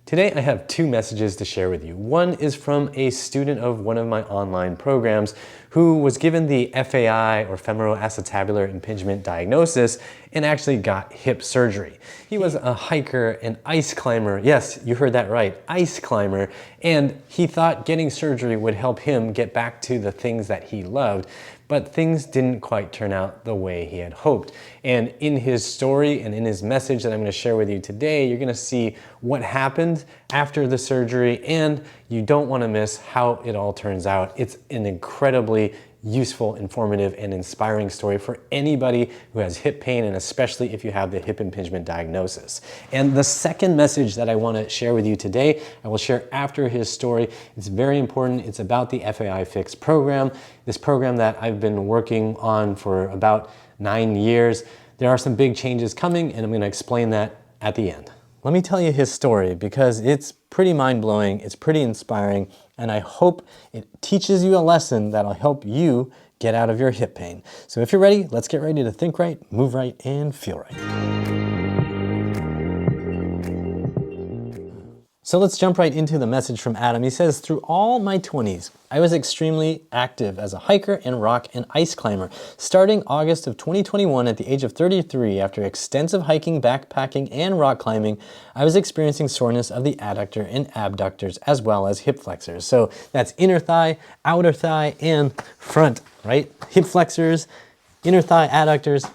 Today I have two messages to share with you. One is from a student of one of my online programs who was given the FAI or femoroacetabular impingement diagnosis and actually got hip surgery. He was a hiker, an ice climber. Yes, you heard that right, ice climber. And he thought getting surgery would help him get back to the things that he loved. But things didn't quite turn out the way he had hoped. And in his story and in his message that I'm going to share with you today, you're going to see what happened after the surgery, and you don't want to miss how it all turns out. It's an incredibly useful, informative, and inspiring story for anybody who has hip pain, and especially if you have the hip impingement diagnosis. And the second message that I want to share with you today, I will share after his story. It's very important. It's about the FAI Fix program, this program that I've been working on for about 9 years. There are some big changes coming, and I'm going to explain that at the end. Let me tell you his story because it's pretty mind-blowing, it's pretty inspiring, and I hope it teaches you a lesson that'll help you get out of your hip pain. So if you're ready, let's get ready to think right, move right, and feel right. So let's jump right into the message from Adam. He says, through all my 20s, I was extremely active as a hiker and rock and ice climber. Starting August of 2021 at the age of 33, after extensive hiking, backpacking, and rock climbing, I was experiencing soreness of the adductor and abductors as well as hip flexors. So that's inner thigh, outer thigh, and front, right? Hip flexors, inner thigh, adductors,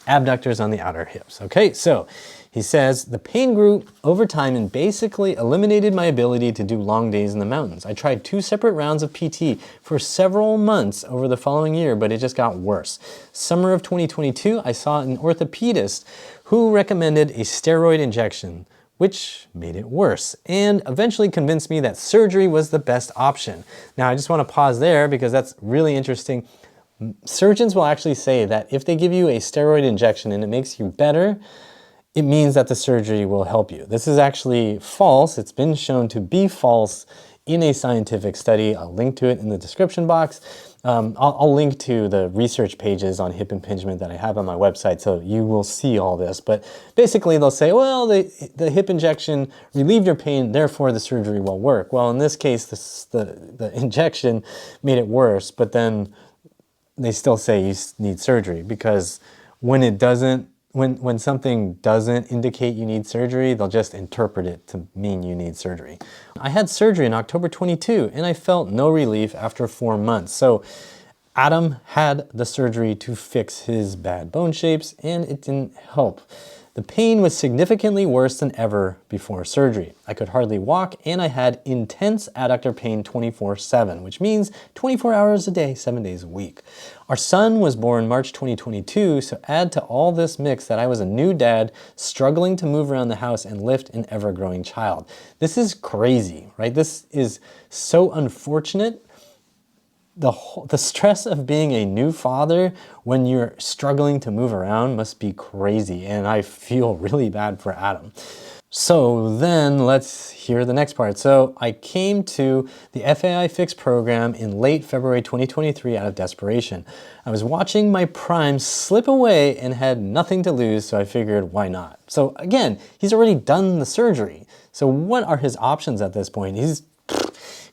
abductors on the outer hips. Okay, so he says, the pain grew over time and basically eliminated my ability to do long days in the mountains. I tried 2 separate rounds of PT for several months over the following year, but it just got worse. Summer of 2022, I saw an orthopedist who recommended a steroid injection, which made it worse, and eventually convinced me that surgery was the best option. Now, I just want to pause there because that's really interesting. Surgeons will actually say that if they give you a steroid injection and it makes you better, it means that the surgery will help you. This is actually false. It's been shown to be false in a scientific study. I'll link to it in the description box. I'll link to the research pages on hip impingement that I have on my website, so you will see all this. But basically they'll say, well, the hip injection relieved your pain, therefore the surgery will work. Well, in this case, the injection made it worse, but then they still say you need surgery, because when it doesn't, when something doesn't indicate you need surgery, they'll just interpret it to mean you need surgery. I had surgery in October 22 and I felt no relief after 4 months. So Adam had the surgery to fix his bad bone shapes and it didn't help. The pain was significantly worse than ever before surgery. I could hardly walk and I had intense adductor pain 24/7, which means 24 hours a day, 7 days a week. Our son was born March 2022, so add to all this mix that I was a new dad struggling to move around the house and lift an ever-growing child. This is crazy, right? This is so unfortunate. The stress of being a new father when you're struggling to move around must be crazy, and I feel really bad for Adam. So then let's hear the next part. So I came to the FAI Fix program in late February 2023 out of desperation. I was watching my prime slip away and had nothing to lose, so I figured, why not? So again, he's already done the surgery. So what are his options at this point? He's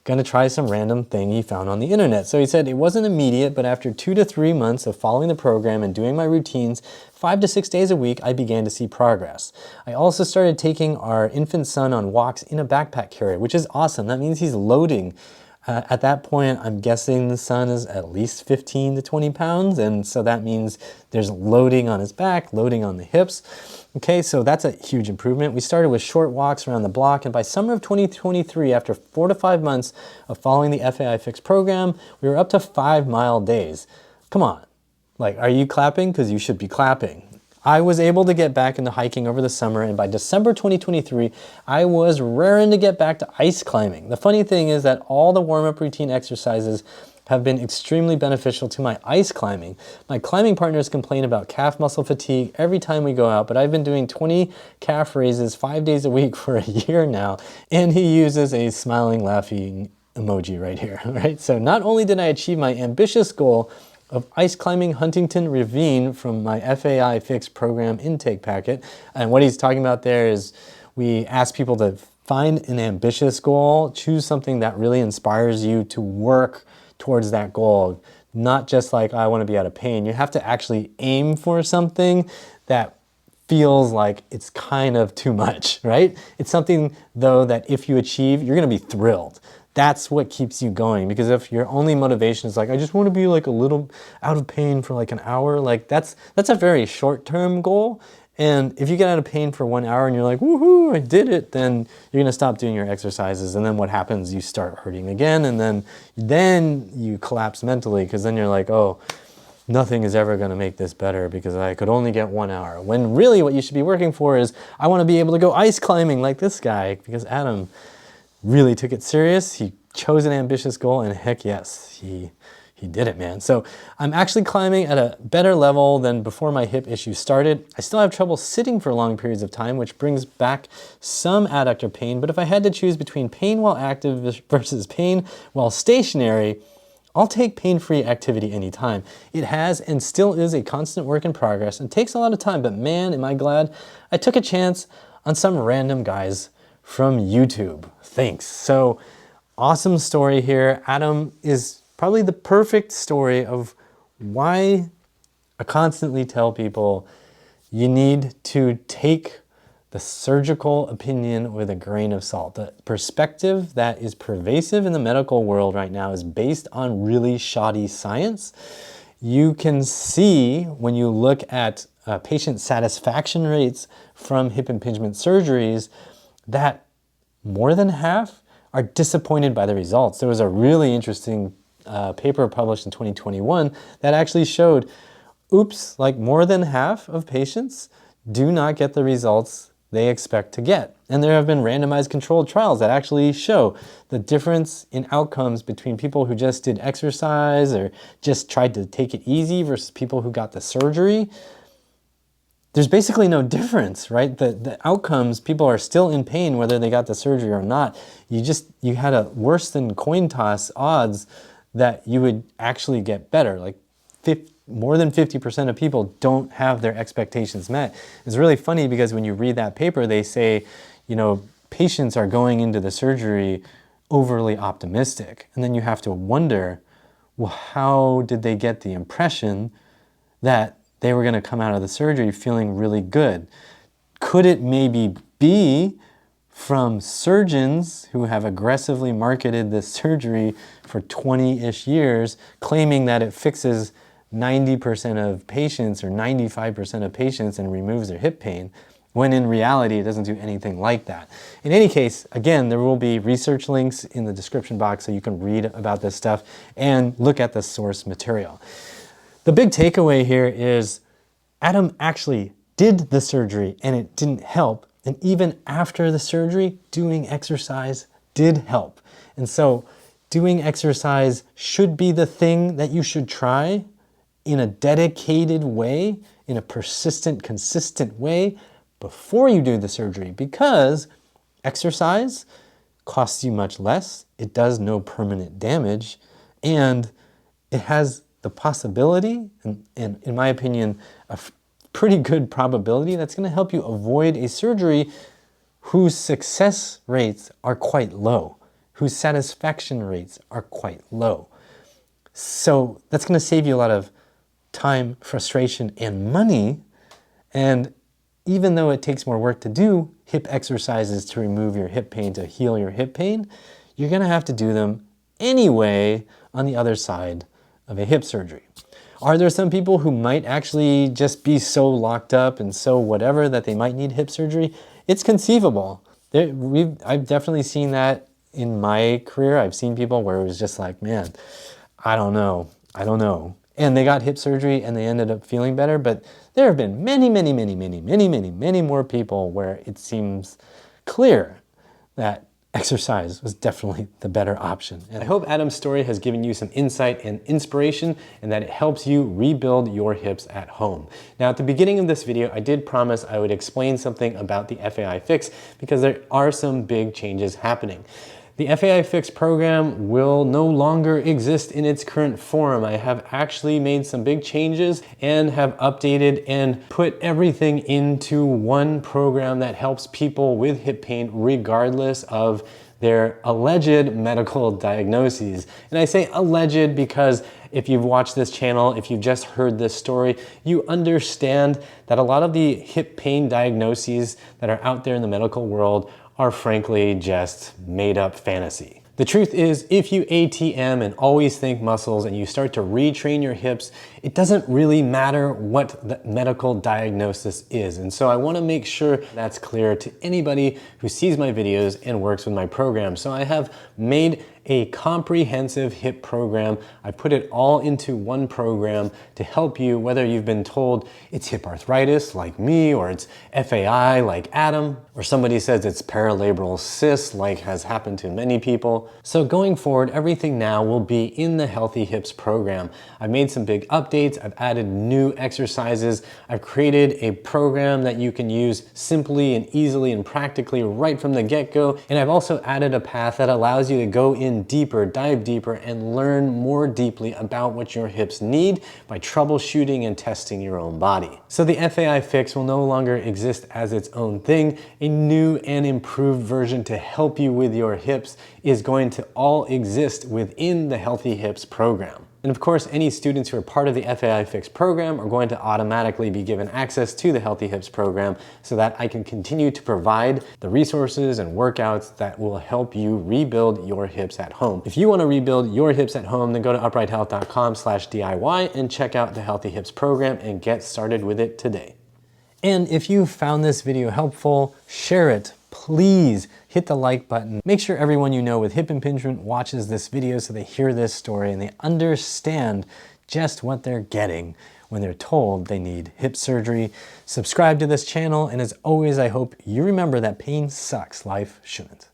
gonna try some random thing he found on the internet. So he said it wasn't immediate, but after 2 to 3 months of following the program and doing my routines 5 to 6 days a week, I began to see progress. I also started taking our infant son on walks in a backpack carrier, which is awesome. That means he's loading. At that point, I'm guessing the son is at least 15 to 20 pounds, and so that means there's loading on his back, loading on the hips. Okay, so that's a huge improvement. We started with short walks around the block, and by summer of 2023, after 4 to 5 months of following the FAI Fix program, we were up to 5-mile days. Come on, like, are you clapping? Because you should be clapping. I was able to get back into hiking over the summer, and by December 2023, I was raring to get back to ice climbing. The funny thing is that all the warm-up routine exercises have been extremely beneficial to my ice climbing. My climbing partners complain about calf muscle fatigue every time we go out, but I've been doing 20 calf raises 5 days a week for a year now, and he uses a smiling, laughing emoji right here, right? So not only did I achieve my ambitious goal of ice climbing Huntington Ravine from my FAI Fix program intake packet, and what he's talking about there is we ask people to Find an ambitious goal, choose something that really inspires you to work towards that goal. Not just like, I want to be out of pain. You have to actually aim for something that feels like it's kind of too much, right? It's something though that if you achieve, you're gonna be thrilled. That's what keeps you going, because if your only motivation is like, I just want to be like a little out of pain for like an hour, like that's a very short-term goal. And if you get out of pain for 1 hour and you're like, woohoo, I did it, then you're gonna stop doing your exercises. And then what happens? You start hurting again, and then you collapse mentally, because then you're like, oh, nothing is ever going to make this better because I could only get 1 hour. When really what you should be working for is, I want to be able to go ice climbing like this guy, because Adam really took it serious. He chose an ambitious goal, and heck yes, he did it, man. So I'm actually climbing at a better level than before my hip issue started. I still have trouble sitting for long periods of time, which brings back some adductor pain. But if I had to choose between pain while active versus pain while stationary, I'll take pain-free activity anytime. It has and still is a constant work in progress and takes a lot of time, but man, am I glad I took a chance on some random guys from YouTube. Thanks. So awesome story here. Adam is probably the perfect story of why I constantly tell people you need to take the surgical opinion with a grain of salt. The perspective that is pervasive in the medical world right now is based on really shoddy science. You can see when you look at patient satisfaction rates from hip impingement surgeries that more than half are disappointed by the results. There was a really interesting paper published in 2021 that actually showed, oops, like more than half of patients do not get the results they expect to get. And there have been randomized controlled trials that actually show the difference in outcomes between people who just did exercise or just tried to take it easy versus people who got the surgery. There's basically no difference, right? The outcomes, people are still in pain whether they got the surgery or not. You had a worse than coin toss odds that you would actually get better. Like more than 50% of people don't have their expectations met. It's really funny because when you read that paper, they say, you know, patients are going into the surgery overly optimistic. And then you have to wonder, well, how did they get the impression that they were going to come out of the surgery feeling really good? Could it maybe be from surgeons who have aggressively marketed this surgery for 20-ish years, claiming that it fixes 90% of patients or 95% of patients and removes their hip pain, when in reality it doesn't do anything like that. In any case, again, there will be research links in the description box so you can read about this stuff and look at the source material. The big takeaway here is Adam actually did the surgery and it didn't help. And even after the surgery, doing exercise did help. And so doing exercise should be the thing that you should try in a dedicated way, in a persistent, consistent way before you do the surgery, because exercise costs you much less, it does no permanent damage, and it has the possibility, and in my opinion, a pretty good probability that's going to help you avoid a surgery whose success rates are quite low, whose satisfaction rates are quite low. So that's going to save you a lot of time, frustration, and money. And even though it takes more work to do hip exercises to remove your hip pain, to heal your hip pain, you're going to have to do them anyway on the other side of a hip surgery. Are there some people who might actually just be so locked up and so whatever that they might need hip surgery? It's conceivable. I've definitely seen that in my career. I've seen people where it was just like, man, I don't know. And they got hip surgery and they ended up feeling better. But there have been many more people where it seems clear that exercise was definitely the better option. And I hope Adam's story has given you some insight and inspiration and that it helps you rebuild your hips at home. Now, at the beginning of this video, I did promise I would explain something about the FAI Fix because there are some big changes happening. The FAI Fix program will no longer exist in its current form. I have actually made some big changes and have updated and put everything into one program that helps people with hip pain regardless of their alleged medical diagnoses. And I say alleged because if you've watched this channel, if you've just heard this story, you understand that a lot of the hip pain diagnoses that are out there in the medical world are frankly just made up fantasy. The truth is, if you ATM and always think muscles and you start to retrain your hips, it doesn't really matter what the medical diagnosis is. And so I want to make sure that's clear to anybody who sees my videos and works with my program. So I have made a comprehensive hip program. I put it all into one program to help you, whether you've been told it's hip arthritis like me, or it's FAI like Adam, or somebody says it's paralabral cyst like has happened to many people. So going forward, everything now will be in the Healthy Hips program. I've made some big updates. I've added new exercises. I've created a program that you can use simply and easily and practically right from the get-go. And I've also added a path that allows you to go in deeper, dive deeper, and learn more deeply about what your hips need by troubleshooting and testing your own body. So the FAI Fix will no longer exist as its own thing. A new and improved version to help you with your hips is going to all exist within the Healthy Hips program. And of course, any students who are part of the FAI Fix program are going to automatically be given access to the Healthy Hips program so that I can continue to provide the resources and workouts that will help you rebuild your hips at home. If you want to rebuild your hips at home, then go to uprighthealth.com/DIY and check out the Healthy Hips program and get started with it today. And if you found this video helpful, share it. Please hit the like button. Make sure everyone you know with hip impingement watches this video so they hear this story and they understand just what they're getting when they're told they need hip surgery. Subscribe to this channel, and as always, I hope you remember that pain sucks, life shouldn't.